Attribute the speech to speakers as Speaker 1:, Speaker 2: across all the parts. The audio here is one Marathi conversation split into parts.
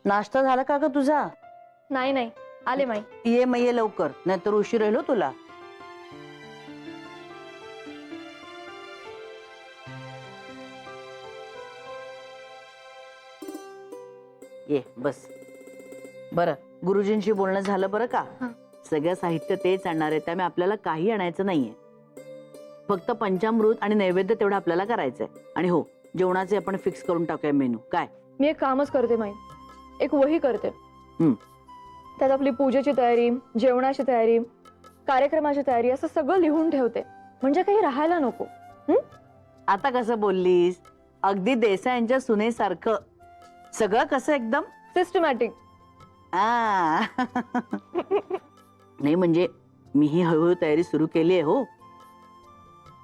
Speaker 1: नाश्ता झाला का ग तुझा?
Speaker 2: नाही नाही, आले माई.
Speaker 1: ये मग ये लवकर, नाहीतर उशीर राहिलो तुला. ये बस. बरं, गुरुजींशी बोलणं झालं बरं का? सगळं साहित्य तेच आणणार आहे, त्यामुळे आपल्याला काही आणायचं नाहीये. फक्त पंचामृत आणि नैवेद्य तेवढं आपल्याला करायचंय. आणि हो, जेवणाचे आपण फिक्स करून टाकूया मेनू. काय?
Speaker 2: मी एक कामच करते माई, एक वही करते.
Speaker 1: हम्म.
Speaker 2: त्यात आपली पूजेची तयारी, जेवणाची तयारी, कार्यक्रमाची तयारी असं सगळं लिहून ठेवते, म्हणजे काही राहायला नको.
Speaker 1: आता कसं बोललीस? अगदी देसाईंच्या सुनेसारखं. सगळं कसं एकदम
Speaker 2: सिस्टमॅटिक.
Speaker 1: नाही म्हणजे मी ही हळूहळू तयारी सुरू केली आहे हो.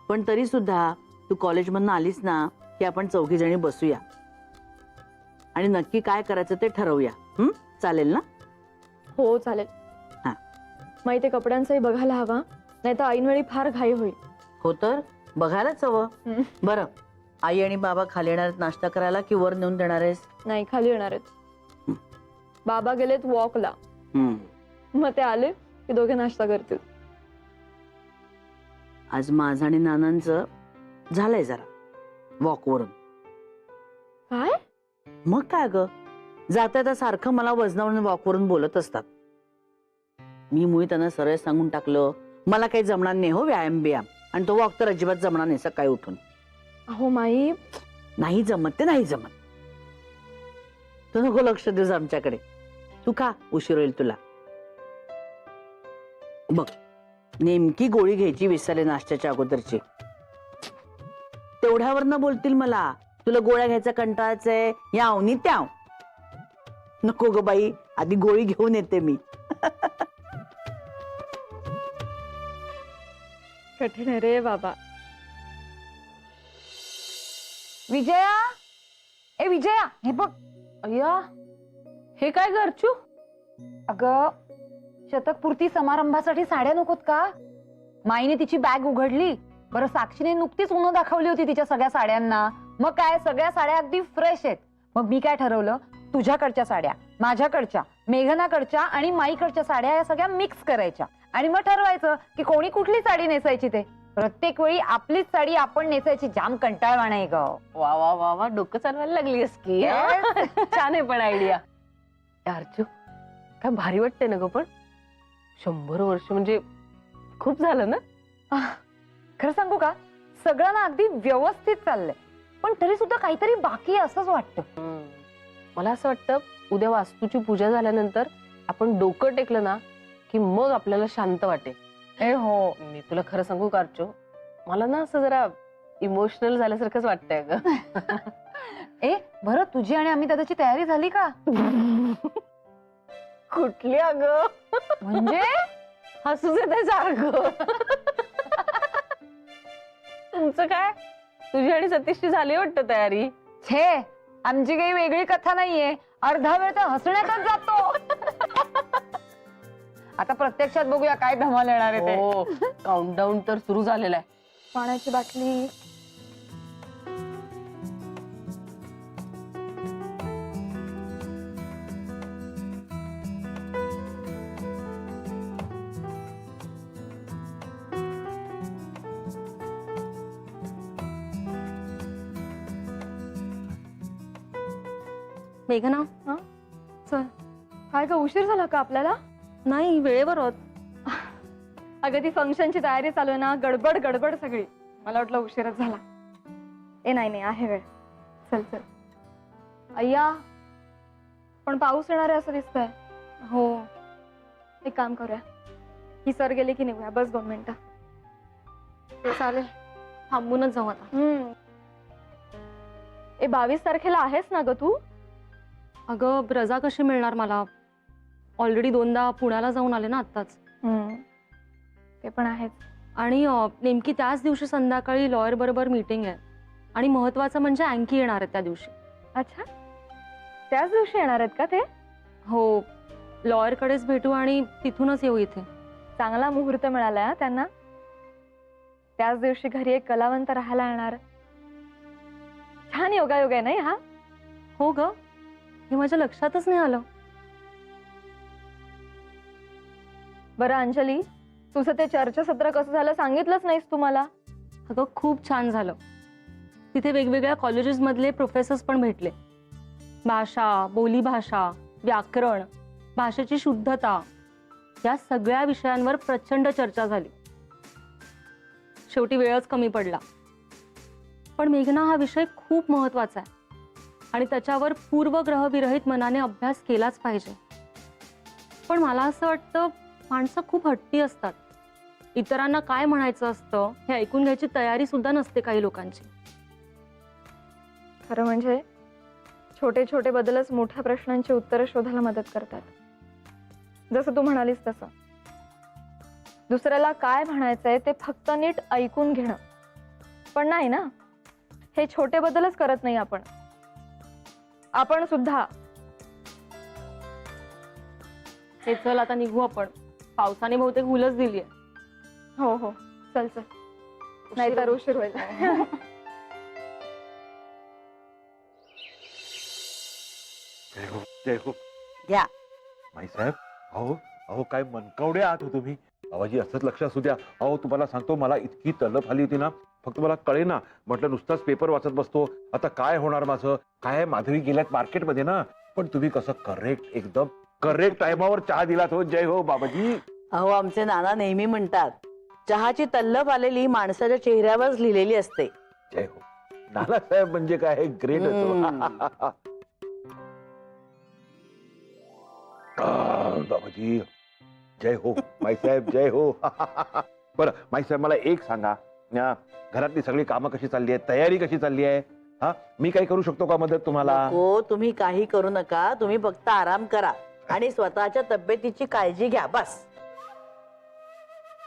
Speaker 1: पण तरी सुद्धा तू कॉलेजमधनं आलीस ना की आपण 4 जणी बसूया आणि नक्की काय करायचं ते ठरवूया. चालेल ना?
Speaker 2: हो चालेल.
Speaker 1: हा.
Speaker 2: माई ते कपड्यांचंही बघायला हवा, नाही तर ऐनवेळी फार घाई होईल.
Speaker 1: हो तर बघायलाच हवं. बरं, आई आणि बाबा खाली येणार आहेत नाश्ता करायला की वर नेऊन देणार आहेस?
Speaker 2: नाही, खाली येणार आहेत. बाबा गेलेत वॉकला, मग ते आले की दोघे नाश्ता करतील.
Speaker 1: आज माझं आणि नानांचं झालंय जरा वॉकवरून.
Speaker 2: काय?
Speaker 1: मग काय ग, जाता सारखं मला वजनावरून वॉकवरून बोलत असतात. मी मुळी त्यांना सरळ सांगून टाकलं, मला काही जमणार नाही हो व्यायाम बियाम, आणि तो वॉक तर अजिबात जमणार नाही सकाळी उठून.
Speaker 2: अहो माई,
Speaker 1: नाही जमत ते नाही जमत. तू नको लक्ष देऊस आमच्याकडे. तू का उशीर होईल तुला. बघ, नेमकी गोळी घ्यायची विसरले नाश्त्याच्या अगोदरची. तेवढ्यावर बोलतील मला, तुला गोळ्या घ्यायचा कंटाळाचंय, याव नि त्याव. नको ग बाई, आधी गोळी घेऊन येते मी.
Speaker 2: कठीण आहे रे बाबा.
Speaker 3: विजया, ए विजया, हे बघ. अय्या, हे काय करचू? अगं, शतकपूर्ती समारंभासाठी साड्या नकोत का? माईने तिची बॅग उघडली. बरं, साक्षीने नुकतीच उन्ह दाखवली होती तिच्या सगळ्या साड्यांना. मग काय, सगळ्या साड्या अगदी फ्रेश आहेत. मग मी काय ठरवलं, तुझ्याकडच्या साड्या, माझ्याकडच्या, मेघनाकडच्या आणि माईकडच्या साड्या या सगळ्या मिक्स करायच्या आणि मग ठरवायचं की कोणी कुठली साडी नेसायची ते. प्रत्येक वेळी आपलीच साडी आपण नेसायची जाम कंटाळवाणा आहे ग.
Speaker 4: वा वा वा वा, डोकं चालवायला लागलीस की. छान आहे पण आयडिया. अर्जू, काय भारी वाटतंय ना ग. पण 100 वर्ष म्हणजे खूप झालं ना.
Speaker 3: खरं सांगू का, सगळं ना अगदी व्यवस्थित चाललंय, पण तरी सुद्धा काहीतरी बाकी असंच वाटतं.
Speaker 4: मला असं वाटतं उद्या वास्तूची पूजा झाल्यानंतर आपण डोकं टेकलं ना की मग आपल्याला शांत वाटेल.
Speaker 3: ए हो,
Speaker 4: मी तुला खरं सांगू का अर्जू, मला ना असं जरा इमोशनल झाल्यासारखंच वाटतंय ग.
Speaker 3: ए बरं, तुझी आणि आम्ही दादाची तयारी झाली का?
Speaker 4: कुठली अगं?
Speaker 3: म्हणजे
Speaker 4: हसूच येते सारखं. तुमचं काय, तुझी आणि सतीशची झाली वाटतं तयारी.
Speaker 3: छे, आमची काही वेगळी कथा नाहीये. अर्धा वेळ तर हसण्यातच जातो. आता प्रत्यक्षात बघूया काय धमाल येणार आहे ते.
Speaker 4: हो, काउंटडाऊन तर सुरू झालेला आहे.
Speaker 2: पाण्याची बाटली.
Speaker 5: मेघना,
Speaker 2: हा चल. काय का उशीर झाला का आपल्याला?
Speaker 5: नाही, वेळेवर होत.
Speaker 2: अगं ती फंक्शनची तयारी चालू आहे ना, गडबड गडबड सगळी. मला वाटलं उशीरच झाला. ए नाही नाही, आहे वेळ. चल चल. अय्या, पण पाऊस येणार आहे असं दिसतंय. हो, एक काम करूया, ही सर गेली की निघूया. बस 2 मिनिटं.
Speaker 5: चालेल, थांबूनच जाऊ आता.
Speaker 2: ए 22 तारखेला आहेस ना ग तू?
Speaker 5: अगं, रजा कशी मिळणार मला? ऑलरेडी 2दा पुण्याला जाऊन आले ना आत्ताच.
Speaker 2: ते पण आहेच.
Speaker 5: आणि नेमकी त्याच दिवशी संध्याकाळी लॉयर बरोबर मीटिंग आहे. आणि महत्वाचं म्हणजे अँकी येणार आहे त्या दिवशी.
Speaker 2: अच्छा, त्याच दिवशी येणार आहेत का ते?
Speaker 5: हो, लॉयर कडेच भेटू आणि तिथूनच येऊ इथे.
Speaker 2: चांगला मुहूर्त मिळालाय त्यांना. त्याच दिवशी घरी एक कलावंत राहायला येणार. छान योगायोग आहे नाही हा?
Speaker 5: हो ग, हे माझ्या लक्षातच नाही आलं.
Speaker 2: बरं अंजली, तुझं ते चर्चासत्र कसं झालं सांगितलंच नाहीस तुम्हाला.
Speaker 5: अगं खूप छान झालं. तिथे वेगवेगळ्या कॉलेजेस मधले प्रोफेसर्स पण भेटले. भाषा, बोलीभाषा, व्याकरण, भाषेची शुद्धता या सगळ्या विषयांवर प्रचंड चर्चा झाली. शेवटी वेळच कमी पडला. पण मेघना, हा विषय खूप महत्वाचा आहे आणि त्याच्यावर पूर्वग्रहविरहित मनाने अभ्यास केलाच पाहिजे. पण मला असं वाटतं, माणसं खूप हट्टी असतात. इतरांना काय म्हणायचं असतं हे ऐकून घ्यायची तयारी सुद्धा नसते काही लोकांची.
Speaker 2: खरं म्हणजे छोटे छोटे बदलच मोठ्या प्रश्नांची उत्तरं शोधायला मदत करतात. जसं तू म्हणालीस तसं दुसऱ्याला काय म्हणायचंय ते फक्त नीट ऐकून घेणं. पण नाही ना, हे छोटे बदलच करत नाही आपण सुद्धा.
Speaker 5: हे चल आता निघू आपण. पावसाने बहुतेक हुलच दिलीये.
Speaker 2: हो हो, चल चल, नाहीतर उशीर होईल.
Speaker 6: जय हो, जय हो.
Speaker 1: घ्या.
Speaker 6: माई साहेब, अहो अहो काय मनकवडे आहात हो तुम्ही. आवाजी असंच लक्ष असू द्या. अहो तुम्हाला सांगतो, मला इतकी तलप आली होती ना, फक्त मला कळेना. म्हटलं नुसताच पेपर वाचत बसतो, आता काय होणार माझं. काय माधवी गेल्यात मार्केटमध्ये ना, पण तुम्ही कसं करेक्ट, एकदम करेक्ट टायमावर चहा दिलात हो. जय हो बाबाजी.
Speaker 1: अहो, आमचे नाना नेहमी म्हणतात, चहाची तल्लफ आलेली माणसाच्या चेहऱ्यावरच लिहिलेली असते.
Speaker 6: जय हो. नानासाहेब म्हणजे काय ग्रेट बाबाजी. जय हो माईसाहेब, जय हो. बरं माईसाहेब, मला एक सांगा, घरातली सगळी कामं कशी चालली आहेत, तयारी कशी चालली आहे. हा, मी काही करू शकतो का मदत तुम्हाला.
Speaker 1: हो, तुम्ही काही करू नका. तुम्ही फक्त आराम करा आणि स्वतःच्या तब्येतीची काळजी घ्या, बस.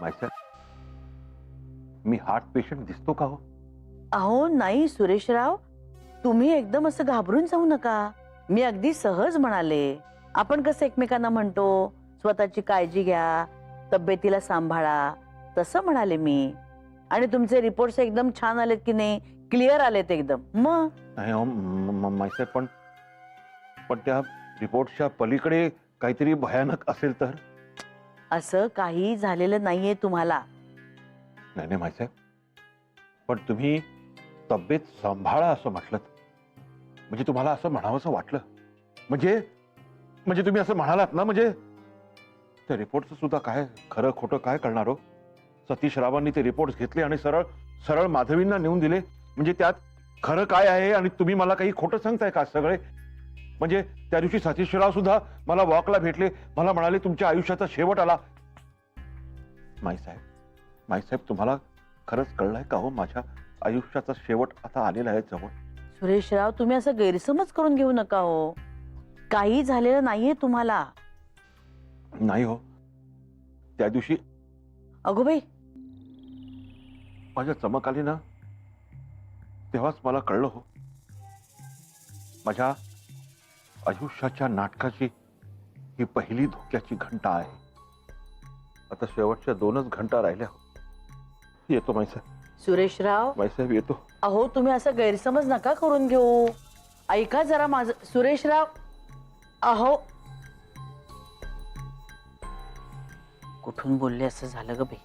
Speaker 6: माईसाहेब, मी हार्ट पेशंट दिसतो का हो.
Speaker 1: अहो नाही सुरेशराव, तुम्ही एकदम असं घाबरून जाऊ नका. मी अगदी सहज म्हणाले. आपण कसं एकमेकांना म्हणतो, स्वतःची काळजी घ्या, तब्येतीला सांभाळा, तसं म्हणाले मी. आणि तुमचे रिपोर्ट्स एकदम छान आलेत की नाही, क्लिअर आलेत एकदम. मग
Speaker 6: नाही हो माईसाहेब, पण त्या रिपोर्टच्या पलीकडे काहीतरी भयानक असेल तर.
Speaker 1: असं काही झालेलं नाहीये तुम्हाला.
Speaker 6: नाही नाही माईसाहेब, पण तुम्ही तब्येत सांभाळा असं म्हटलं, म्हणजे तुम्हाला असं म्हणावंसं वाटलं, म्हणजे तुम्ही असं म्हणालात ना, म्हणजे त्या रिपोर्टचं सुद्धा काय खरं खोटं काय कळणार हो. सतीश रावांनी ते रिपोर्ट घेतले आणि सरळ सरळ माधवींना नेऊन दिले. म्हणजे त्यात खरं काय आहे आणि तुम्ही मला काही खोटं सांगताय का सगळे. म्हणजे त्या दिवशी सतीशराव सुद्धा मला वॉकला भेटले, मला म्हणाले तुमच्या आयुष्याचा शेवट आला. माईसाहेब, तुम्हाला खरंच कळलंय का हो, माझ्या आयुष्याचा शेवट आता आलेला आहे जवळ.
Speaker 1: सुरेशराव, तुम्ही असं गैरसमज करून घेऊ नका हो. काही झालेलं नाहीये तुम्हाला.
Speaker 6: नाही हो, त्या दिवशी
Speaker 1: अगो बाई,
Speaker 6: माझ्या चमक आली ना, तेव्हाच मला कळलं हो, माझ्या आयुष्याच्या नाटकाची ही पहिली धोक्याची घंटा आहे. आता शेवटच्या 2च घंटा राहिल्या. येतो माईसाहेब.
Speaker 1: सुरेशराव,
Speaker 6: माईसाहेब येतो.
Speaker 1: अहो तुम्ही असं गैरसमज नका करून घेऊ. ऐका जरा माझं. सुरेशराव, अहो कुठून बोलले असं झालं ग बाई.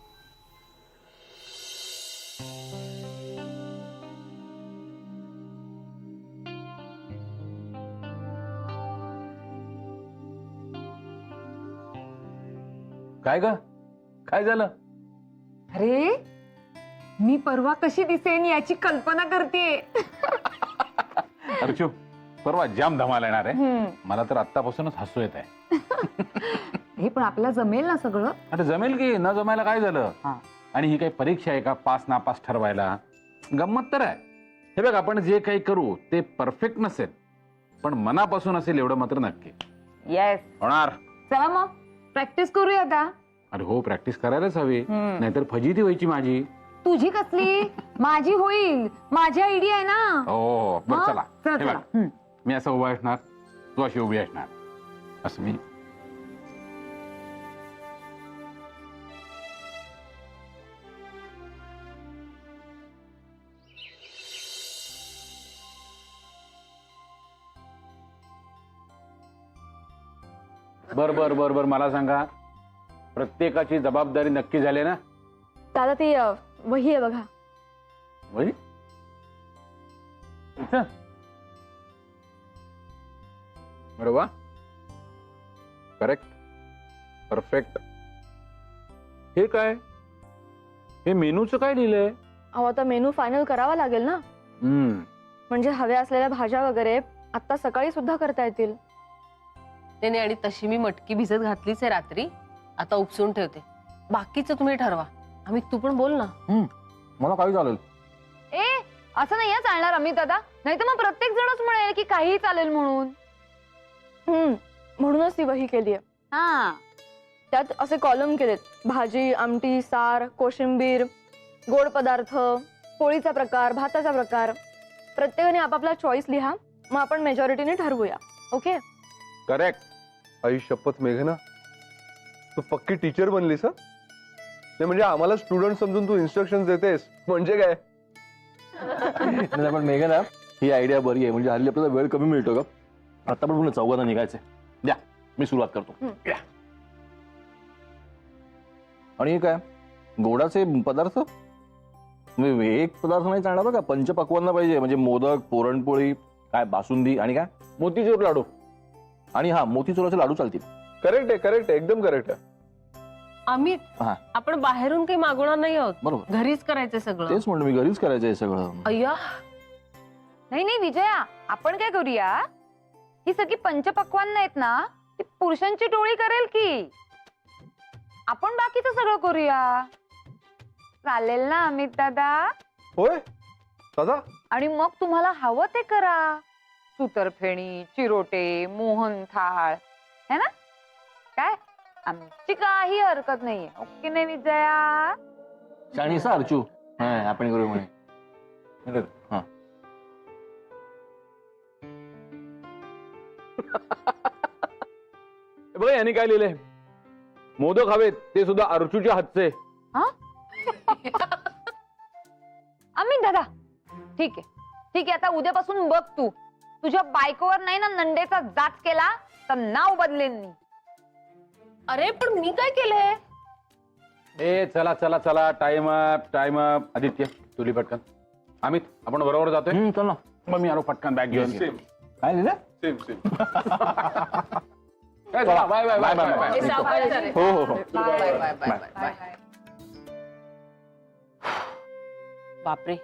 Speaker 7: काय ग, काय झालं.
Speaker 3: अरे, मी परवा कशी दिसेन याची कल्पना करते.
Speaker 7: अर्चू, परवा जाम धमाल येणार आहे. मला तर आत्तापासूनच हसू येत आहे.
Speaker 3: हे पण आपल्याला जमेल ना सगळं.
Speaker 7: अरे जमेल की, न जमायला काय झालं.
Speaker 1: हा.
Speaker 7: आणि ही काही परीक्षा आहे का पास नापास ठरवायला. गंमत तर आहे. हे बघ, आपण जे काही करू ते परफेक्ट नसेल, पण मनापासून असेल एवढं मात्र नक्की
Speaker 3: येस
Speaker 7: होणार.
Speaker 3: चला मग प्रॅक्टिस करूया आता.
Speaker 7: अरे हो, प्रॅक्टिस करायलाच हवी, नाहीतर फजिती व्हायची माझी.
Speaker 3: तुझी कसली, माझी होईल. माझी आयडिया आहे ना.
Speaker 7: हो बरं,
Speaker 3: हा?
Speaker 7: चला.
Speaker 3: चला,
Speaker 7: हे
Speaker 3: चला.
Speaker 7: बघ, मी असं उभा असणार, तू अशी उभी असणार, असं मी. बर बर बर बर मला सांगा, प्रत्येकाची जबाबदारी नक्की झाली ना?
Speaker 2: दादा ती वही आहे बघा.
Speaker 7: वही इथं? अरे वा, करेक्ट, परफेक्ट. हे काय, हे मेनूचं काय लिहिलंय?
Speaker 2: अहो आता मेनू फायनल करावा लागेल ना, म्हणजे हव्या असलेल्या भाज्या वगैरे आता सकाळी सुद्धा करता येतील.
Speaker 4: नाही आणि तशी मी मटकी भिजत घातलीच आहे रात्री, आता उपसून ठेवते. बाकीचं तुम्ही ठरवा. आम्ही तू पण बोल ना.
Speaker 7: मला काही चालेल.
Speaker 3: ए असं नाही चालणार अमित दादा, नाही तर मग प्रत्येक जणच म्हणेल की काहीही चालेल म्हणून.
Speaker 2: म्हणूनच ती वही केली आहे.
Speaker 3: हा
Speaker 2: त्यात असे कॉलम केलेत, भाजी, आमटी, सार, कोशिंबीर, गोड पदार्थ, पोळीचा प्रकार, भाताचा प्रकार. प्रत्येकाने आपापला चॉईस लिहा, मग आपण मेजॉरिटीने ठरवूया. ओके?
Speaker 7: करेक्ट.
Speaker 8: आई शपथ मेघना, तू पक्की टीचर बनलीस. नाही म्हणजे आम्हाला स्टुडंट समजून तू इन्स्ट्रक्शन देतेस म्हणजे काय?
Speaker 9: पण मेघना, ही आयडिया बरी आहे. म्हणजे हल्ली आपल्याला वेळ कमी मिळतो का? आता पण पुन्हा चौघांना निघायचंय. द्या, मी सुरुवात करतो. आणि हे काय, गोडाचे पदार्थ म्हणजे एक पदार्थ नाही चालणार बरं का, पंचपक्वान्न पाहिजे. म्हणजे मोदक, पुरणपोळी, काय बासुंदी आणि काय
Speaker 7: मोतीचूर लाडू.
Speaker 9: आणि हा मोतीचुराचे लाडू चालतील.
Speaker 8: करेक्ट आहे, करेक्ट आहे, एकदम करेक्ट आहे.
Speaker 4: आम्ही
Speaker 9: हा.
Speaker 4: आपण बाहेरून काही मागवणार नाही आहोत,
Speaker 9: बरोबर,
Speaker 4: घरीच करायचं सगळं.
Speaker 9: तेच म्हणतो मी, घरीच करायचं आहे सगळं.
Speaker 4: अय्या,
Speaker 3: नाही नाही विजया, आपण काय करूया, ही सगळी पंचपक्वान्न आहेत ना, ती पुरुषांची टोळी करेल की आपण बाकीचं सगळं करूया. चालेल ना अमित दादा?
Speaker 8: होय दादा.
Speaker 3: आणि मग तुम्हाला हवं ते करा. सुतरफेणी, चिरोटे, मोहनथाळ, है ना? काय आमची काही हरकत नाहीये. ओके नाही विजया?
Speaker 9: चायनीज अर्चू, हा आपण करू म्हणे. हा
Speaker 7: बघा यांनी काय लिहिलंय, मोदक हवेत ते सुद्धा अर्चूच्या हातचे.
Speaker 3: अमित दादा ठीक आहे, ठीक आहे. आता उद्यापासून बघ, तू तुझ्या बायकोवर नाही ना नंडेचा जाच केला तर नाव बदलेन मी.
Speaker 4: अरे पण मी काय केलंय?
Speaker 7: ए चला चला चला, time up time up. Aditya तुली पटकन. अमित आपण बरोबर जातोय.
Speaker 9: चल ना.
Speaker 7: मग मी आलो पटकन बॅग घेऊन.
Speaker 9: काय लिहिलं?
Speaker 7: काय चला, bye bye bye bye bye.
Speaker 4: हे सावकाश झाले.
Speaker 9: हो हो हो.
Speaker 4: Bye bye bye bye. बापरे,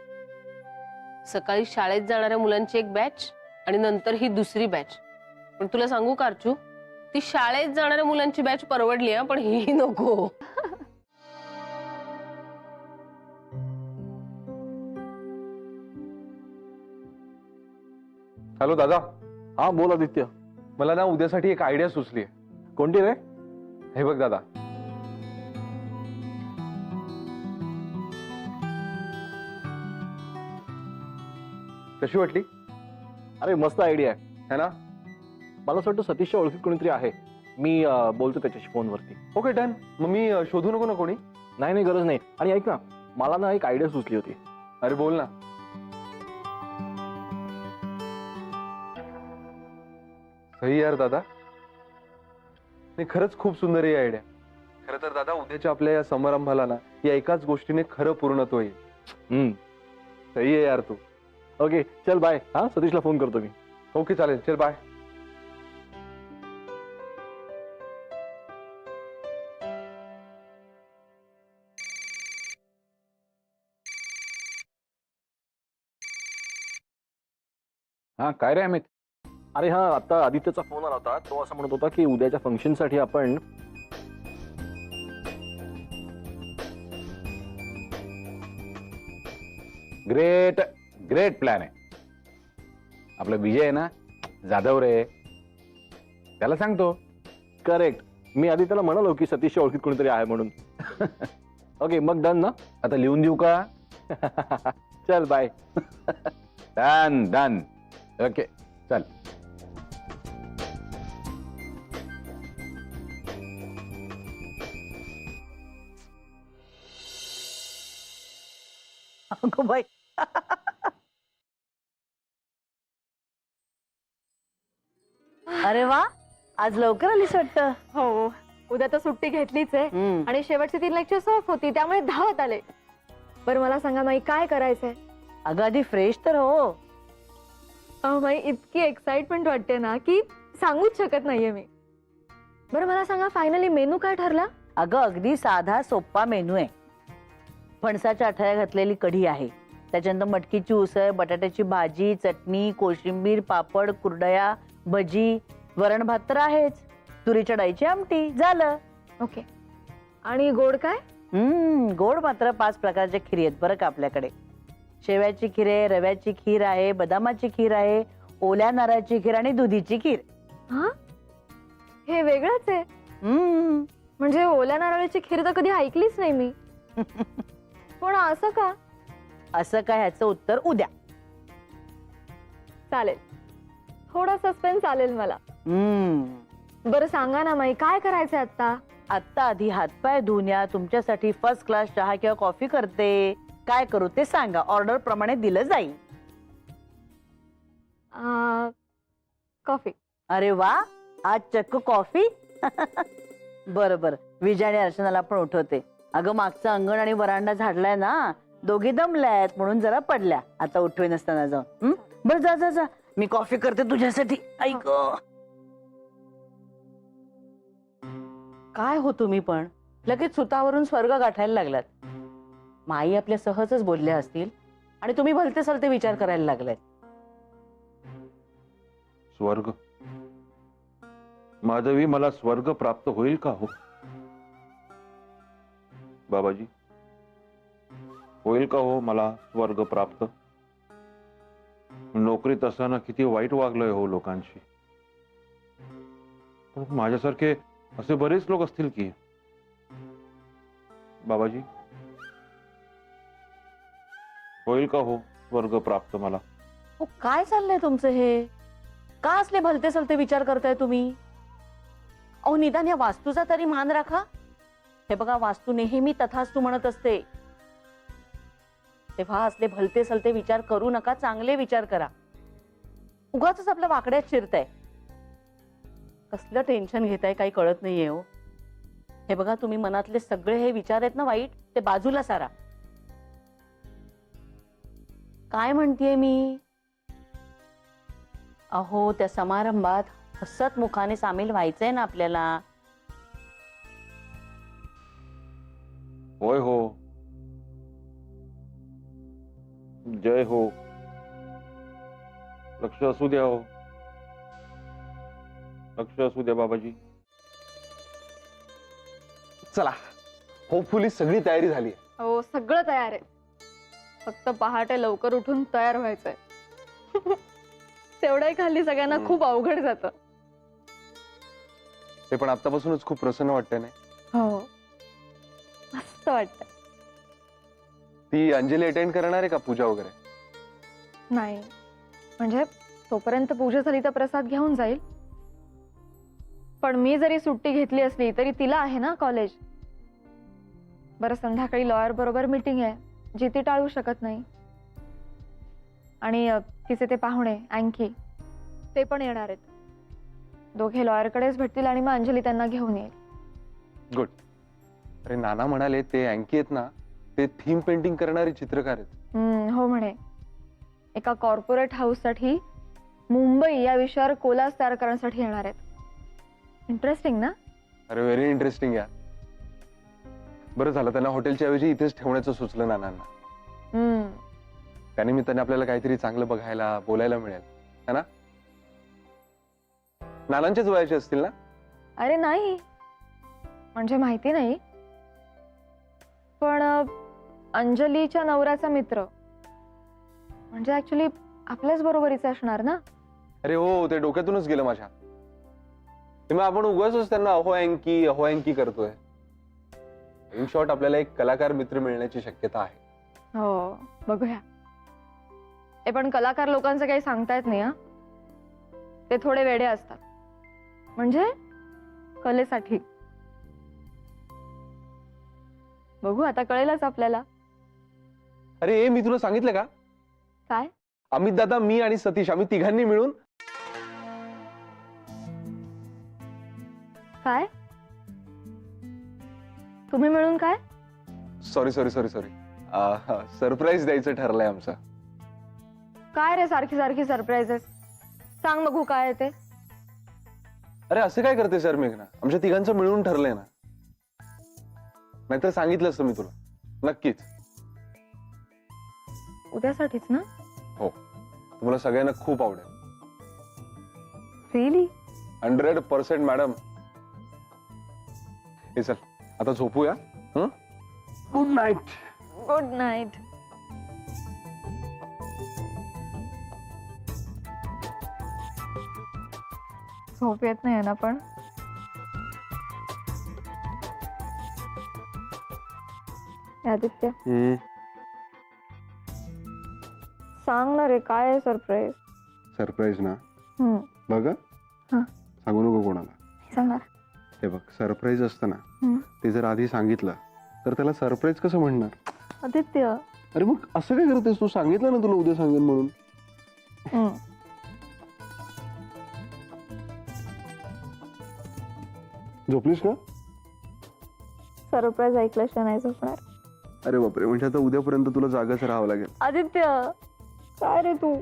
Speaker 4: सकाळी शाळेत जाणाऱ्या मुलांची एक बॅच आणि नंतर ही दुसरी बॅच. पण तुला सांगू का अर्चू, ती शाळेत जाणाऱ्या मुलांची बॅच परवडली आहे, पण ही नको.
Speaker 8: हॅलो दादा,
Speaker 9: हा बोल आदित्य.
Speaker 8: मला ना उद्यासाठी एक आयडिया सुचली आहे.
Speaker 9: कोणती रे?
Speaker 8: हे बघ दादा, कशी वाटली?
Speaker 9: अरे मस्त आयडिया आहे.
Speaker 8: है ना?
Speaker 9: मला असं वाटतं सतीशच्या ओळखीत कोणीतरी आहे. मी बोलतो त्याच्याशी फोनवरती.
Speaker 8: Okay done. मग मी शोधू नको ना कोणी?
Speaker 9: नाही नाही गरज नाही. आणि ऐक ना, मला ना एक आयडिया सुचली होती.
Speaker 8: अरे बोल ना. सही यार दादा, नाही खरंच खूप सुंदर ही आयडिया. खरं तर दादा, उद्याच्या आपल्या या समारंभाला ना या एकाच गोष्टीने खरं पूर्णत्व येईल. सही आहे यार तू.
Speaker 9: ओके चल बाय. हा सतीशला फोन करतो मी.
Speaker 8: ओके चालेल, चल बाय.
Speaker 7: हा काय रे अमित?
Speaker 9: अरे हा, आता आदित्यचा फोन आला होता. तो असं म्हणत होता की उद्याच्या फंक्शन साठी आपण
Speaker 7: ग्रेट ग्रेट प्लॅन आहे. आपला विजय आहे ना, जाधव रे, त्याला सांगतो.
Speaker 9: करेक्ट. मी आदित्यला म्हणालो की सतीशच्या ओळखीत कोणीतरी आहे म्हणून. ओके मग डन ना?
Speaker 7: आता लिहून देऊ का?
Speaker 9: चल बाय.
Speaker 7: Done done. ओके चल.
Speaker 1: अगं बाई. अरे वा, आज लवकर आलीस वाटतं.
Speaker 2: हो, उद्या तर सुट्टी घेतलीच आहे आणि शेवटची 3 लेक्चर्स ऑफ होती, त्यामुळे धावत आले. बरं मला सांगा माई, काय करायचंय?
Speaker 1: अगं आधी फ्रेश तर हो.
Speaker 2: माई, इतकी एक्साइटमेंट वाटते ना की सांगूच शकत नाहीये मी. बरं मला सांगा, फायनली मेनू काय ठरला?
Speaker 1: अगं अगदी साधा सोप्पा मेनू आहे. फणसाच्या आठळ्या घातलेली कढी आहे, त्याच्यानंतर मटकीची उसळ, बटाट्याची भाजी, चटणी, कोशिंबीर, पापड, कुरडया, भजी, वरण भात तर आहेच, तुरीच्या डाळीची आमटी, झालं.
Speaker 2: ओके. आणि गोड काय?
Speaker 1: गोड मात्र 5 प्रकारच्या खीर आहेत बरं का आपल्याकडे. शेवयाची खीर आहे, रव्याची खीर आहे, बदामाची खीर आहे, ओल्या नारळाची खीर आणि दुधीची खीर.
Speaker 2: हा, हे वेगळंच आहे. म्हणजे ओल्या नारळाची खीर तर कधी ऐकलीच नाही मी. पण असं का?
Speaker 1: असं काय, ह्याचं उत्तर उद्या.
Speaker 2: चालेल, थोडा सस्पेन्स चालेल मला. बरं सांगा ना माई, काय करायचंय आता?
Speaker 1: आत्ता आधी हातपाय धुवून या, तुमच्यासाठी फर्स्ट क्लास चहा किंवा कॉफी करते. काय करू ते सांगा, ऑर्डर प्रमाणे दिलं जाईल.
Speaker 2: कॉफी.
Speaker 1: अरे वा, आज चक्क कॉफी. बरं बरं, विजय आणि अर्चनाला पण उठवते. अगं मागचं अंगण आणि वरांडा झाडलाय ना, दोघी दमल्यात म्हणून जरा पडल्या. आता उठवे नसताना जाऊन. बरं जा जा जा, मी कॉफी करते तुझ्यासाठी. ऐक काय हो तुम्ही पण लगेच सुतावरून स्वर्ग गाठायला लागलात. माई आपल्या सहजच बोलल्या असतील आणि तुम्ही भलते सलते विचार करायला लागलात.
Speaker 6: स्वर्ग? माधवी, मला स्वर्ग प्राप्त होईल का हो? बाबाजी, होईल का हो मला स्वर्ग प्राप्त? नोकरीत असताना किती वाईट वागलोय हो लोकांशी. पण माझ्यासारखे असे बरेच लोक असतील की. बाबाजी, होईल का हो स्वर्ग प्राप्त मला?
Speaker 1: हो काय चाललंय तुमचं हे? का असले भलते सलते विचार करताय तुम्ही? अहो निदान या वास्तूचा तरी मान राखा. हे बघा, वास्तू नेहमी तथास्तू म्हणत असते. तेव्हा असले भलते सलते विचार करू नका, चांगले विचार करा. उगाच आपल्या वाकड्यात शिरताय. कसलं टेन्शन घेताय काही कळत नाहीये हो. हे बघा, तुम्ही मनातले सगळे हे विचार आहेत ना वाईट, ते बाजूला सारा. काय म्हणतेय मी? अहो त्या समारंभात हसत मुखाने सामील व्हायचंय ना आपल्याला.
Speaker 6: होय हो, जय हो. लक्ष असू द्या हो, लक्ष असू द्या बाबाजी.
Speaker 8: चला, होपफुली सगळी तयारी झाली.
Speaker 2: हो, सगळं तयार आहे. फक्त पहाटे लवकर उठून तयार व्हायचंय. तेवढंही खाली सगळ्यांना खूप अवघड जातं.
Speaker 8: ते पण आतापासूनच खूप प्रसन्न वाटतंय नाही?
Speaker 2: हो, मस्त वाटत.
Speaker 8: ती अंजली अटेंड करणार आहे का पूजा वगैरे?
Speaker 2: नाही, म्हणजे तोपर्यंत पूजा झाली तर प्रसाद घेऊन जाईल. पण मी जरी सुट्टी घेतली असली तरी तिला आहे ना कॉलेज. बरं, संध्याकाळी लॉयर बरोबर मीटिंग आहे, जी ती टाळू शकत नाही. आणि तिचे ते पाहुणे अँकी, ते पण येणार आहेत. दोघे लॉयरकडेच भेटतील आणि मग अंजली त्यांना घेऊन येईल.
Speaker 8: गुड. अरे नाना म्हणाले ते अँकी आहेत ना, ते थीम पेंटिंग करणारे चित्रकार आहेत.
Speaker 2: हो म्हणे. एका कॉर्पोरेट हाऊस साठी मुंबई या विषयावर कोलाज तयार करण्यासाठी येणार आहेत. इंटरेस्टिंग ना?
Speaker 8: अरे व्हेरी इंटरेस्टिंग यार. बरं झालं त्यांना हॉटेलच्या ऐवजी इथेच ठेवण्याचं सुचलं नानांना. त्यानिमित्ताने आपल्याला काहीतरी चांगलं बघायला बोलायला मिळेल, है ना? नानांच्याच वयाचे असतील ना?
Speaker 2: अरे नाही, म्हणजे माहिती नाही, पण अंजलीच्या नवऱ्याचा मित्र, म्हणजे ऍक्च्युली आपल्याच बरोबरीचा असणार ना.
Speaker 8: अरे हो, ते डोक्यातूनच गेलं माझ्या. मग आपण उगाच त्यांना अहो अँकी करतोय. इन शॉर्ट, आपल्याला एक कलाकार मित्र मिळण्याची शक्यता आहे.
Speaker 2: हो, बघूया. हे पण कलाकार लोकांचं काही सांगता येत नाही. ते थोडे वेडे असतात, म्हणजे कलेसाठी. बघू, आता कळेलच आपल्याला.
Speaker 8: अरे मी तुला सांगितलं का?
Speaker 2: काय?
Speaker 8: अमित दादा, मी आणि सतीश, आम्ही तिघांनी मिळून
Speaker 2: काय? तुम्ही मिळून काय?
Speaker 8: सॉरी सरप्राईज द्यायचं ठरलंय आमचं.
Speaker 2: काय रे सारखी सारखी सरप्राईजेस? सांग बघू काय आहे ते.
Speaker 8: अरे असं काय करते सर मेघना, आमच्या तिघांचं मिळून ठरलंय ना. नाहीतर सांगितलं असतं मी तुला. नक्कीच.
Speaker 2: उद्यासाठीच ना?
Speaker 8: तुम्हाला सगळ्यांना खूप आवडेल.
Speaker 2: रिअली?
Speaker 8: 100% मॅडम. हे चल आता झोपूया. Good night.
Speaker 2: Good night. झोप येत नाही ना पण. आदित्य सांग ना रे, काय आहे सरप्राईज?
Speaker 8: सरप्राईज ना
Speaker 2: हम्म.
Speaker 8: बघ.
Speaker 2: हा.
Speaker 8: सांगू नको कोणाला.
Speaker 2: सांगणार.
Speaker 8: हे बघ, सरप्राईज असतं ना,
Speaker 2: हम्म.
Speaker 8: ते जर आधी सांगितलं तर त्याला सरप्राईज कसं म्हणणार?
Speaker 2: आदित्य.
Speaker 8: अरे मग असं काय करतेस तू? सांगितलं ना तुला उद्या सांगेन म्हणून.
Speaker 2: हम्म.
Speaker 8: झोपलीस का?
Speaker 2: सरप्राईज ऐकल्याशिवाय नाही झोपणार.
Speaker 8: अरे बापरे, म्हणजे आता उद्यापर्यंत तुला जागच राहावं लागेल.
Speaker 2: आदित्य काय रे तू?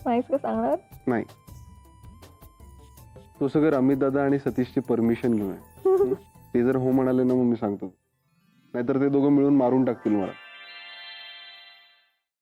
Speaker 2: नाहीस का सांगणार?
Speaker 8: नाही, तो सगळं अमित दादा आणि सतीशची परमिशन घेऊन. ते जर हो म्हणाले ना मग मी सांगतो, नाहीतर ते दोघं मिळून मारून टाकतील मला.